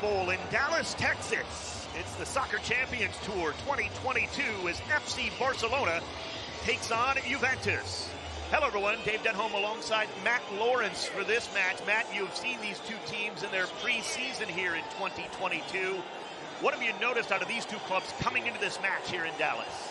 Bowl in Dallas, Texas. It's the Soccer Champions Tour 2022 as FC Barcelona takes on Juventus. Hello everyone, Dave Denholm alongside Matt Lawrence for this match. Matt, you've seen these two teams in their preseason here in 2022. What have you noticed out of these two clubs coming into this match here in Dallas?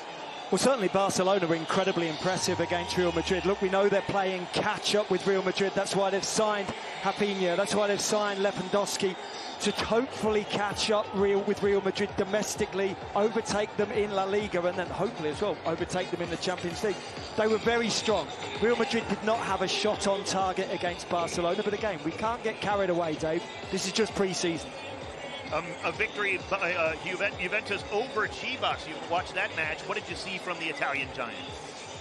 Well, certainly Barcelona were incredibly impressive against Real Madrid. Look, we know they're playing catch-up with Real Madrid. That's why they've signed Rafinha. That's why they've signed Lewandowski to hopefully catch up with Real Madrid domestically, overtake them in La Liga, and then hopefully as well overtake them in the Champions League. They were very strong. Real Madrid did not have a shot on target against Barcelona, but again, we can't get carried away, Dave. This is just pre-season. A victory by Juventus over Chivas. You watched that match. What did you see from the Italian Giants?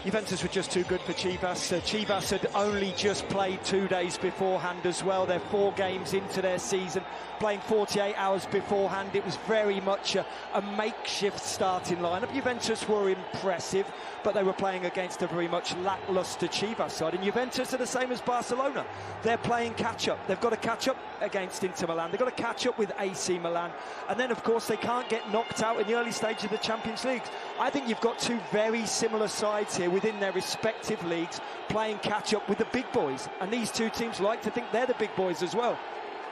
Juventus were just too good for Chivas. Chivas had only just played 2 days beforehand as well. They're 4 games into their season, playing 48 hours beforehand. It was very much a makeshift starting lineup. Juventus were impressive, but they were playing against a very much lacklustre Chivas side. And Juventus are the same as Barcelona. They're playing catch-up. They've got to catch up against Inter Milan. They've got to catch up with AC Milan. And then, of course, they can't get knocked out in the early stage of the Champions League. I think you've got two very similar sides here within their respective leagues playing catch-up with the big boys. And these two teams like to think they're the big boys as well.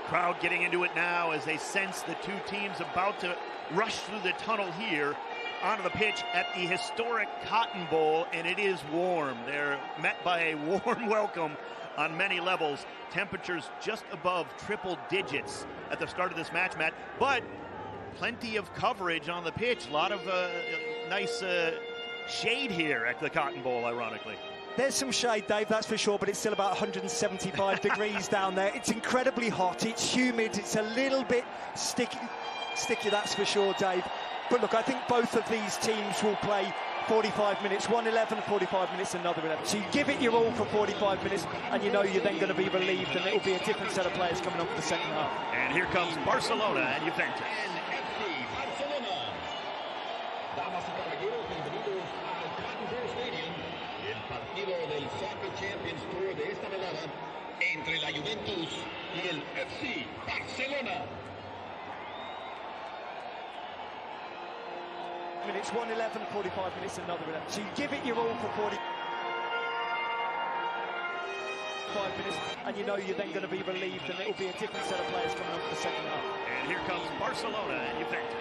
Crowd getting into it now as they sense the two teams about to rush through the tunnel here onto the pitch at the historic Cotton Bowl, and it is warm. They're met by a warm welcome on many levels. Temperatures just above triple digits at the start of this match, Matt, but plenty of coverage on the pitch. A lot of nice shade here at the Cotton Bowl, ironically. There's some shade, Dave, that's for sure, but it's still about 175 degrees down there. It's incredibly hot, it's humid, it's a little bit sticky, that's for sure, Dave. But look, I think both of these teams will play 45 minutes, one 11, 45 minutes, another 11. So you give it your all for 45 minutes, and you know you're then going to be relieved, and it will be a different set of players coming up for the second half. And here comes Barcelona and Juventus. Damas y caballeros, bienvenidos al Cotton Bowl Stadium, el partido del Soccer Champions Tour de esta velada entre la Juventus y el FC Barcelona. Minutes, 1 11, 45 minutes, another 11. So you give it your all for 45 minutes, and you know you're then going to be relieved, and it will be a different set of players coming up for the second half. And here comes Barcelona and Juventus.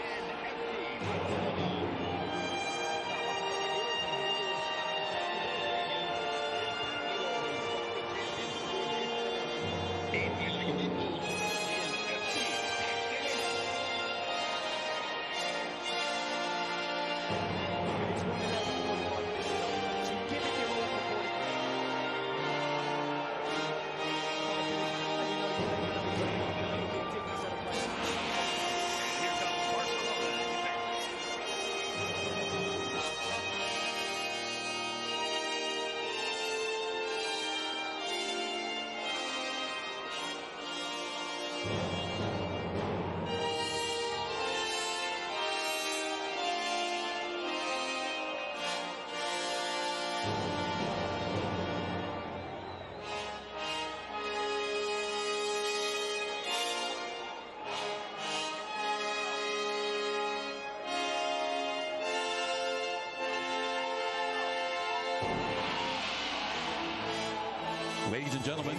Ladies and gentlemen,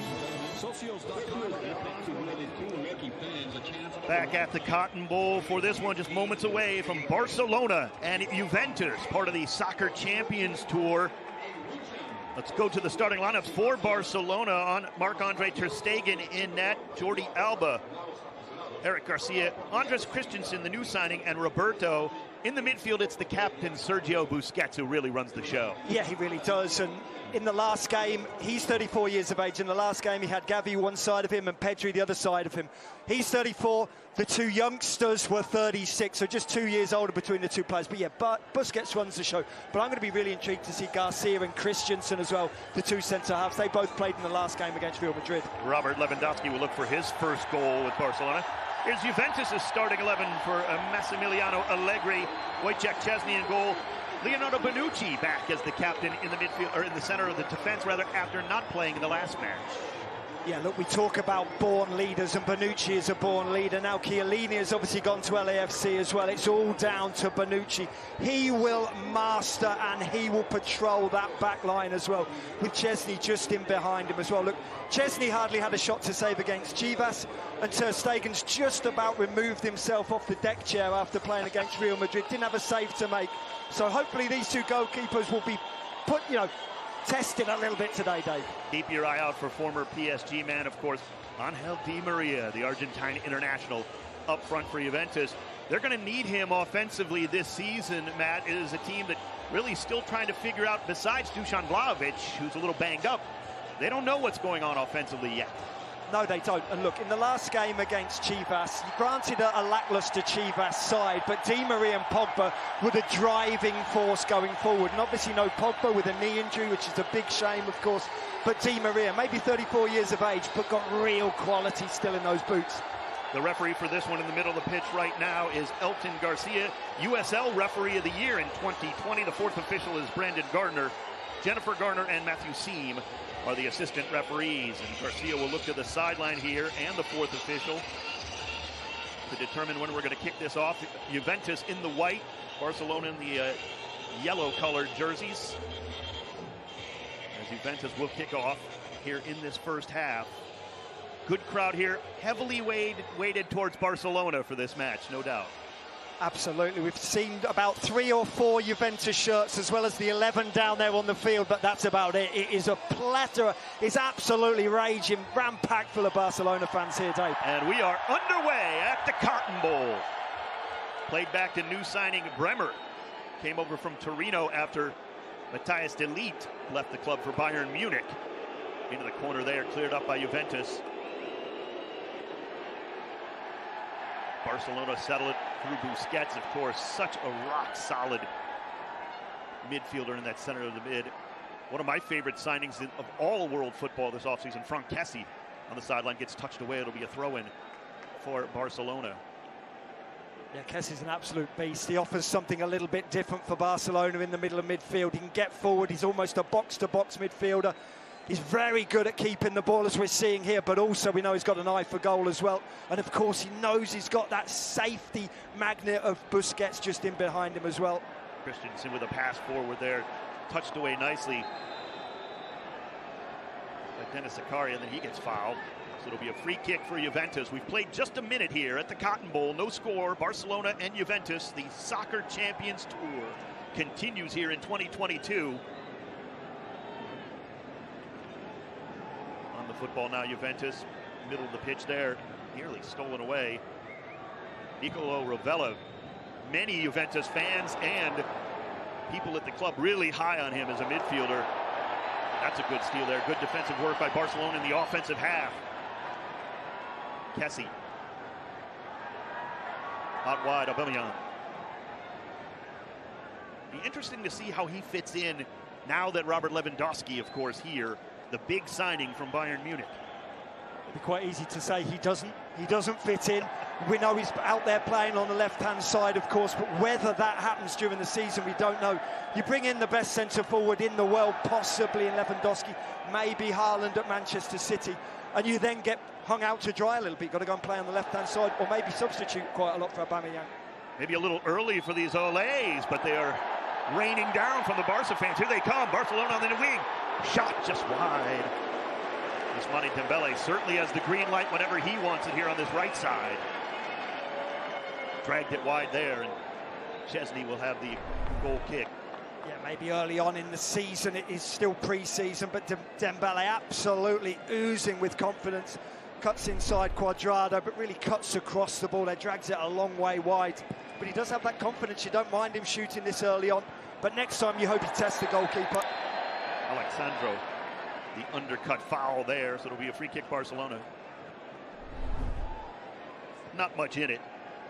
back at the Cotton Bowl for this one, just moments away from Barcelona and Juventus, part of the Soccer Champions Tour. Let's go to the starting lineups for Barcelona. On Marc-Andre ter Stegen in net, Jordi Alba, Eric Garcia, Andres Christensen, the new signing, and Roberto. In the midfield, it's the captain, Sergio Busquets, who really runs the show. Yeah, he really does. And in the last game, he's 34 years of age. In the last game, he had Gavi one side of him and Pedri the other side of him. He's 34. The two youngsters were 36, so just 2 years older between the two players. But yeah, Busquets runs the show. But I'm going to be really intrigued to see Garcia and Christensen as well, the two centre-halves. They both played in the last game against Real Madrid. Robert Lewandowski will look for his first goal with Barcelona. Here's Juventus' starting 11 for Massimiliano Allegri. Wojciech Szczesny in goal. Leonardo Bonucci back as the captain in the midfield, or in the center of the defense, rather, after not playing in the last match. Yeah, look, we talk about born leaders, and Bonucci is a born leader. Now Chiellini has obviously gone to LAFC as well. It's all down to Bonucci. He will master and he will patrol that back line as well, with Chesney just in behind him as well. Look, Chesney hardly had a shot to save against Chivas, and Ter Stegen's just about removed himself off the deck chair after playing against Real Madrid. Didn't have a save to make. So hopefully these two goalkeepers will be put, tested a little bit today, Dave. Keep your eye out for former PSG man, of course, Angel Di Maria, the Argentine international, up front for Juventus. They're going to need him offensively this season, Matt. It is a team that really still trying to figure out, besides Dusan Vlahovic, who's a little banged up, they don't know what's going on offensively yet. No, they don't. And look, in the last game against Chivas, granted a lacklustre Chivas side, but Di Maria and Pogba were the driving force going forward. And obviously, Pogba with a knee injury, which is a big shame, of course. But Di Maria, maybe 34 years of age, but got real quality still in those boots. The referee for this one in the middle of the pitch right now is Elton Garcia, USL Referee of the Year in 2020. The fourth official is Brandon Gardner. Jennifer Garner and Matthew Seam are the assistant referees, and Garcia will look to the sideline here and the fourth official to determine when we're going to kick this off. Juventus in the white, Barcelona in the yellow-colored jerseys, as Juventus will kick off here in this first half. Good crowd here, heavily weighted towards Barcelona for this match, no doubt. Absolutely. We've seen about 3 or 4 Juventus shirts, as well as the 11 down there on the field, but that's about it. It is a plethora. It's absolutely raging, ram-packed full of Barcelona fans here, Dave. And we are underway at the Cotton Bowl. Played back to new signing Bremer. Came over from Torino after Matthias de Ligt left the club for Bayern Munich. Into the corner there, cleared up by Juventus. Barcelona settle it through Busquets, of course, such a rock-solid midfielder in that center of the mid. One of my favorite signings of all world football this offseason, Franck Kessie on the sideline gets touched away. It'll be a throw-in for Barcelona. Yeah, Kessie's an absolute beast. He offers something a little bit different for Barcelona in the middle of midfield. He can get forward. He's almost a box-to-box midfielder. He's very good at keeping the ball, as we're seeing here, but also we know he's got an eye for goal as well. And of course, he knows he's got that safety magnet of Busquets just in behind him as well. Christensen with a pass forward there, touched away nicely by Dennis Zakaria, and then he gets fouled. So it'll be a free kick for Juventus. We've played just a minute here at the Cotton Bowl. No score. Barcelona and Juventus, the Soccer Champions Tour, continues here in 2022. On the football now, Juventus, middle of the pitch there, nearly stolen away. Nicolo Rovella, many Juventus fans and people at the club really high on him as a midfielder. That's a good steal there. Good defensive work by Barcelona in the offensive half. Kessie. Out wide, Aubameyang. Be interesting to see how he fits in now that Robert Lewandowski, of course, here, the big signing from Bayern Munich. It'd be quite easy to say he doesn't fit in. We know he's out there playing on the left-hand side, of course, but whether that happens during the season, we don't know. You bring in the best centre-forward in the world, possibly in Lewandowski, maybe Haaland at Manchester City, and you then get hung out to dry a little bit. Got to go and play on the left-hand side, or maybe substitute quite a lot for Aubameyang. Maybe a little early for these Olays, but they are raining down from the Barca fans. Here they come, Barcelona on the wing. Shot just wide. Ousmane Dembele certainly has the green light whenever he wants it here on this right side. Dragged it wide there, and Chesney will have the goal kick. Yeah, maybe early on in the season. It is still pre-season, but Dembele absolutely oozing with confidence. Cuts inside Cuadrado, but really cuts across the ball there, drags it a long way wide. But he does have that confidence. You don't mind him shooting this early on, but next time you hope he tests the goalkeeper. Alexandro, the undercut foul there, so it'll be a free kick Barcelona. Not much in it.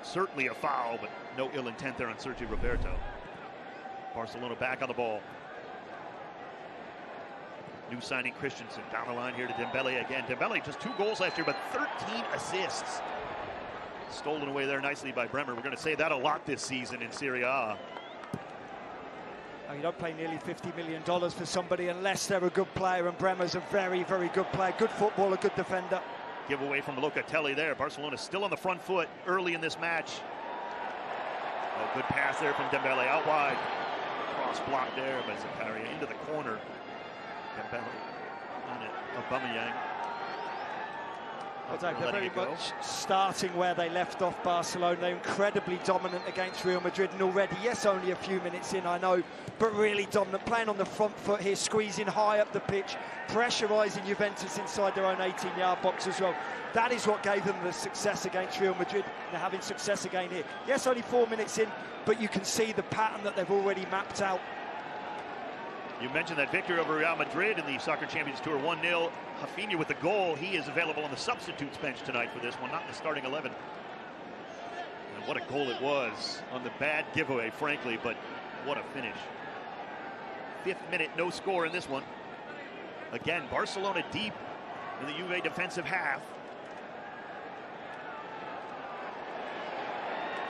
Certainly a foul, but no ill intent there on Sergio Roberto. Barcelona back on the ball. New signing Christensen down the line here to Dembele again. Dembele just 2 goals last year, but 13 assists. Stolen away there nicely by Bremer. We're going to say that a lot this season in Serie A. Oh, you don't pay nearly $50 million for somebody unless they're a good player, and Bremer's a very, very good player. Good footballer, good defender. Give away from Locatelli there. Barcelona still on the front foot early in this match. Oh, good pass there from Dembele out wide. Cross blocked there by Zakaria into the corner. Dembele on it. Aubameyang. They're very much starting where they left off, Barcelona. They're incredibly dominant against Real Madrid, and already, yes, only a few minutes in, I know, but really dominant, playing on the front foot here, squeezing high up the pitch, pressurising Juventus inside their own 18-yard box as well. That is what gave them the success against Real Madrid. They're having success again here. Yes, only 4 minutes in, but you can see the pattern that they've already mapped out. You mentioned that victory over Real Madrid in the Soccer Champions Tour, 1-0. Rafinha with the goal. He is available on the substitutes bench tonight for this one, not in the starting 11. And what a goal it was on the bad giveaway, frankly, but what a finish. 5th minute, no score in this one. Again, Barcelona deep in the Juve defensive half.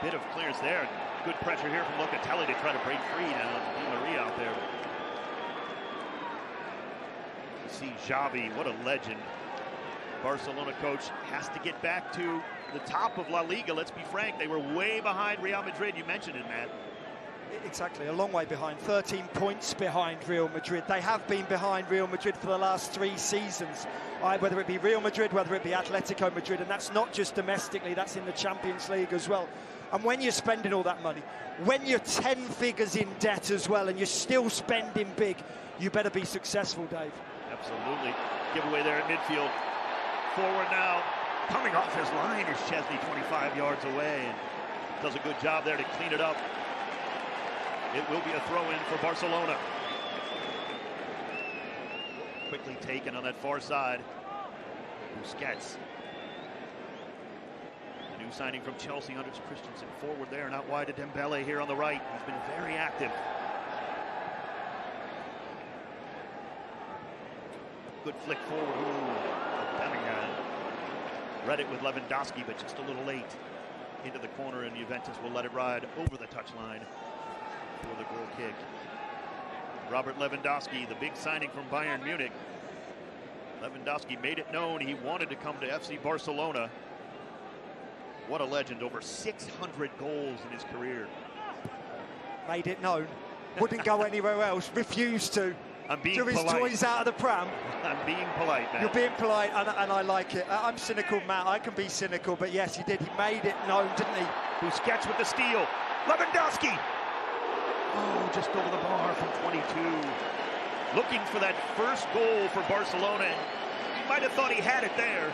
Bit of clearance there. Good pressure here from Locatelli to try to break free now. Di Maria out there. See Xavi, what a legend. Barcelona coach has to get back to the top of La Liga. Let's be frank, they were way behind Real Madrid. You mentioned it, Matt. Exactly, a long way behind, 13 points behind Real Madrid. They have been behind Real Madrid for the last 3 seasons, whether it be Real Madrid, whether it be Atletico Madrid, and that's not just domestically, that's in the Champions League as well. And when you're spending all that money, when you're 10 figures in debt as well, and you're still spending big, you better be successful, Dave. Absolutely. Give away there at midfield. Forward now. Coming off his line is Chesney, 25 yards away, and does a good job there to clean it up. It will be a throw-in for Barcelona. Quickly taken on that far side. Busquets. A new signing from Chelsea, Anders Christensen. Forward there and out wide to Dembele here on the right. He's been very active. Good flick forward. Aubameyang read it with Lewandowski, but just a little late into the corner, and Juventus will let it ride over the touchline for the goal kick. Robert Lewandowski, the big signing from Bayern Munich. Lewandowski made it known he wanted to come to FC Barcelona. What a legend, over 600 goals in his career. Made it known, wouldn't go anywhere else, refused to. I'm being Drew his polite. toys out of the pram. I'm being polite, Matt. You're being polite, and I like it. I'm cynical, Matt. I can be cynical, but yes, he did. He made it known, didn't he? Busquets with the steal. Lewandowski. Oh, just over the bar from 22. Looking for that first goal for Barcelona. He might have thought he had it there.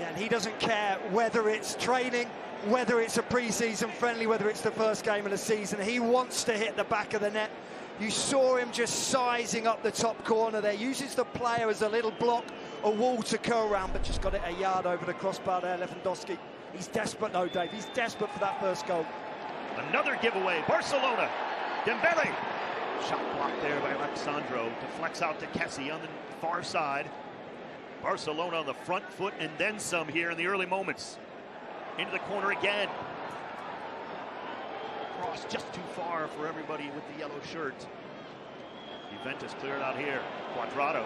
Yeah, and he doesn't care whether it's training, whether it's a pre-season friendly, whether it's the first game of the season. He wants to hit the back of the net. You saw him just sizing up the top corner there. Uses the player as a little block, a wall to curl around, but just got it a yard over the crossbar there, Lewandowski. He's desperate though, Dave. He's desperate for that first goal. Another giveaway. Barcelona. Dembele. Shot blocked there by Alexandro. Deflects out to Kessie on the far side. Barcelona on the front foot and then some here in the early moments. Into the corner again. Cross just too far for everybody with the yellow shirt. Juventus cleared out here. Cuadrado.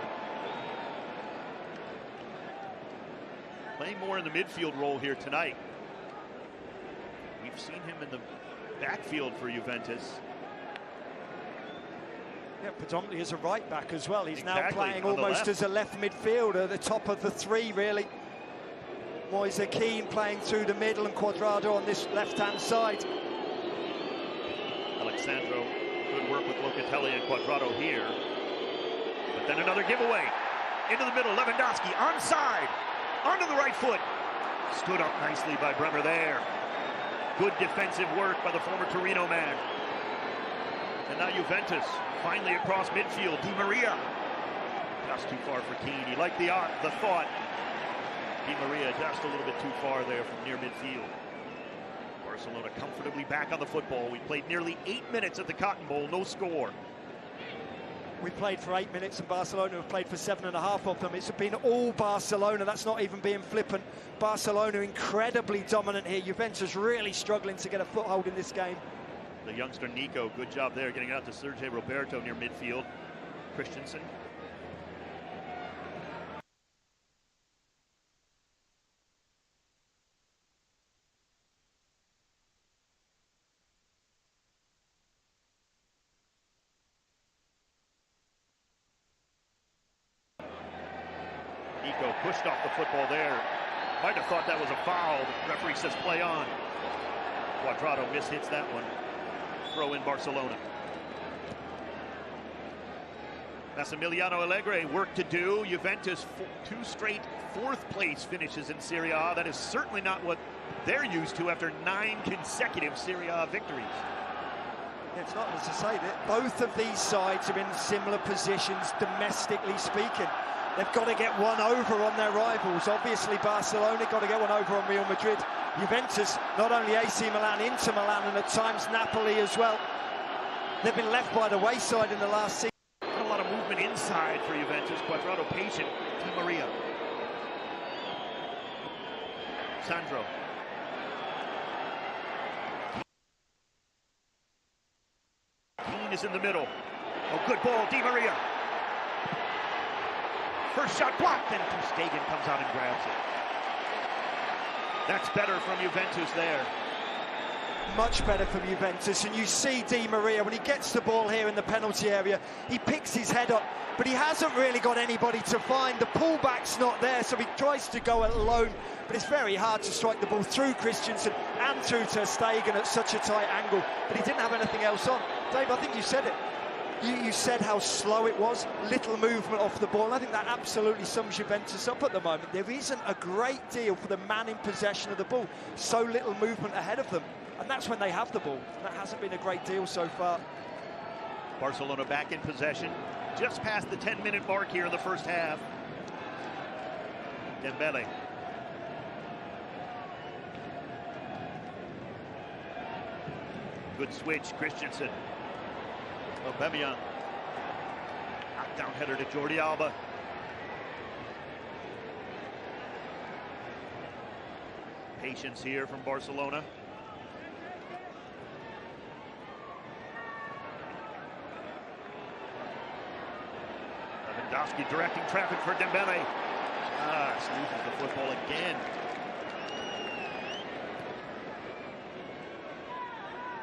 Playing more in the midfield role here tonight. We've seen him in the backfield for Juventus. Yeah, predominantly as a right back as well. He's now Exactly, playing on the almost left. as a left midfielder, the top of the 3 really. Moise Keane playing through the middle and Cuadrado on this left-hand side. Alexandro, good work with Locatelli and Cuadrado here. But then another giveaway. Into the middle, Lewandowski onside. Onto the right foot. Stood up nicely by Bremer there. Good defensive work by the former Torino man. And now Juventus finally across midfield. Di Maria. Just too far for Keane. He liked the thought. Di Maria just a little bit too far there from near midfield. Barcelona comfortably back on the football. We played nearly 8 minutes at the Cotton Bowl, no score. We played for 8 minutes and Barcelona have played for 7.5 of them. It's been all Barcelona. That's not even being flippant. Barcelona incredibly dominant here. Juventus really struggling to get a foothold in this game. The youngster Nico, good job there, getting out to Sergio Roberto near midfield. Christensen. Nico pushed off the football there. Might have thought that was a foul. The referee says play on. Cuadrado mishits that one. Throw in Barcelona. Massimiliano Allegri work to do. Juventus 2 straight 4th place finishes in Serie A. That is certainly not what they're used to after 9 consecutive Serie A victories. It's not as to say that both of these sides are in similar positions domestically speaking. They've got to get one over on their rivals. Obviously, Barcelona got to get one over on Real Madrid. Juventus, not only AC Milan, Inter Milan, and at times Napoli as well. They've been left by the wayside in the last season. A lot of movement inside for Juventus. Cuadrado patient. Di Maria. Sandro. Keane is in the middle. Oh, good ball, Di Maria. First shot blocked, and ter Stegen comes out and grabs it. That's better from Juventus there. Much better from Juventus, and you see Di Maria, when he gets the ball here in the penalty area, he picks his head up, but he hasn't really got anybody to find. The pullback's not there, so he tries to go alone, but it's very hard to strike the ball through Christensen and through ter Stegen at such a tight angle, but he didn't have anything else on. Dave, I think you said it. You said how slow it was, little movement off the ball, and I think that absolutely sums Juventus up at the moment. There isn't a great deal for the man in possession of the ball, so little movement ahead of them, and that's when they have the ball. That hasn't been a great deal so far. Barcelona back in possession, just past the 10-minute mark here in the first half. Dembele. Good switch, Christensen. Aubameyang. Knockdown header to Jordi Alba. Patience here from Barcelona. Lewandowski directing traffic for Dembele. Loses the football again.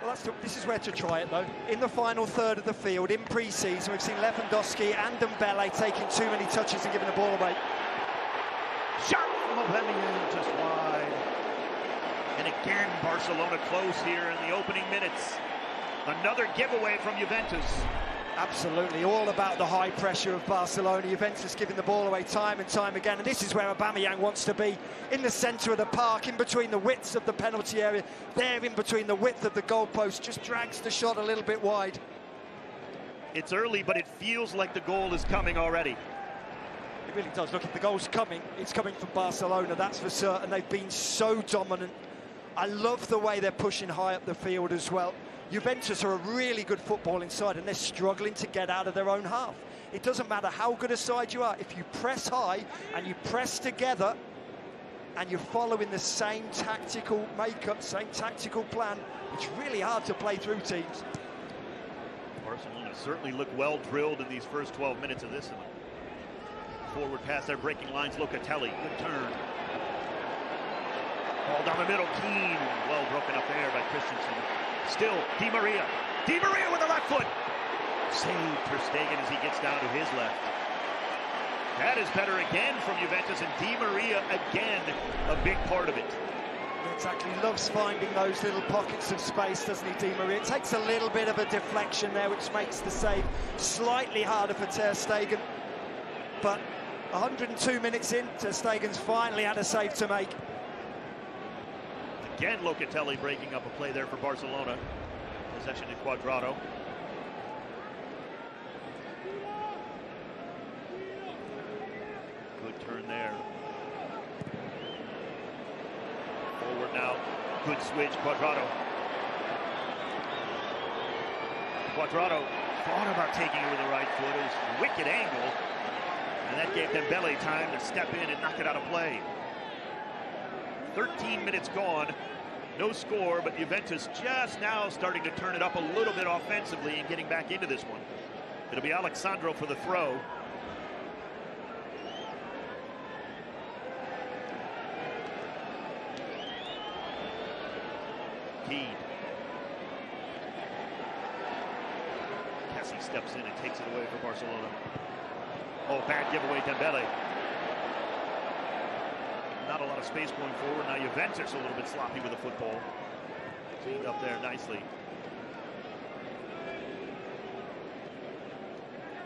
Well, this is where to try it, though. In the final third of the field, in pre-season, we've seen Lewandowski and Dembele taking too many touches and giving the ball away. Shot from Aubameyang, just wide. And again, Barcelona close here in the opening minutes. Another giveaway from Juventus. Absolutely, all about the high pressure of Barcelona. Juventus giving the ball away time and time again, and this is where Aubameyang wants to be, in the centre of the park, in between the widths of the penalty area, there in between the width of the goalpost, just drags the shot a little bit wide. It's early, but it feels like the goal is coming already. It really does. Look, if the goal's coming, it's coming from Barcelona, that's for certain. They've been so dominant. I love the way they're pushing high up the field as well. Juventus are a really good football inside, and they're struggling to get out of their own half. It doesn't matter how good a side you are, if you press high and you press together and you're following the same tactical makeup, same tactical plan, it's really hard to play through teams. Barcelona certainly look well drilled in these first 12 minutes of this one. Forward pass, their breaking lines, Locatelli, good turn. Ball down the middle, Keane, well broken up there by Christensen. Still, Di Maria. Di Maria with the left foot. Saved ter Stegen as he gets down to his left. That is better again from Juventus, and Di Maria again a big part of it. Exactly, loves finding those little pockets of space, doesn't he, Di Maria? It takes a little bit of a deflection there, which makes the save slightly harder for ter Stegen. But 102 minutes in, ter Stegen's finally had a save to make. Again, Locatelli breaking up a play there for Barcelona. Possession to Cuadrado. Good turn there. Forward now. Good switch, Cuadrado. Cuadrado thought about taking it with the right foot. It was a wicked angle. And that gave Dembele time to step in and knock it out of play. 13 minutes gone No score, but Juventus just now starting to turn it up a little bit offensively and getting back into this one. It'll be Alexandro for the throw. Keane. Kessie steps in and takes it away for Barcelona. Oh, bad giveaway, Dembele. Not a lot of space going forward. Now Juventus a little bit sloppy with the football. Cleaned up there nicely.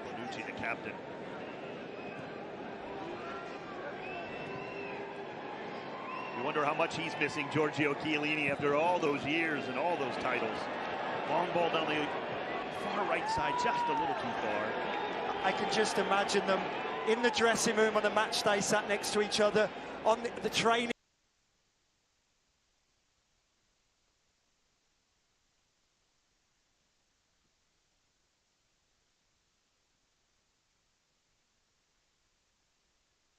Bonucci, the captain. You wonder how much he's missing Giorgio Chiellini after all those years and all those titles. Long ball down the far right side, just a little too far. I can just imagine them in the dressing room on a match day, sat next to each other on the training.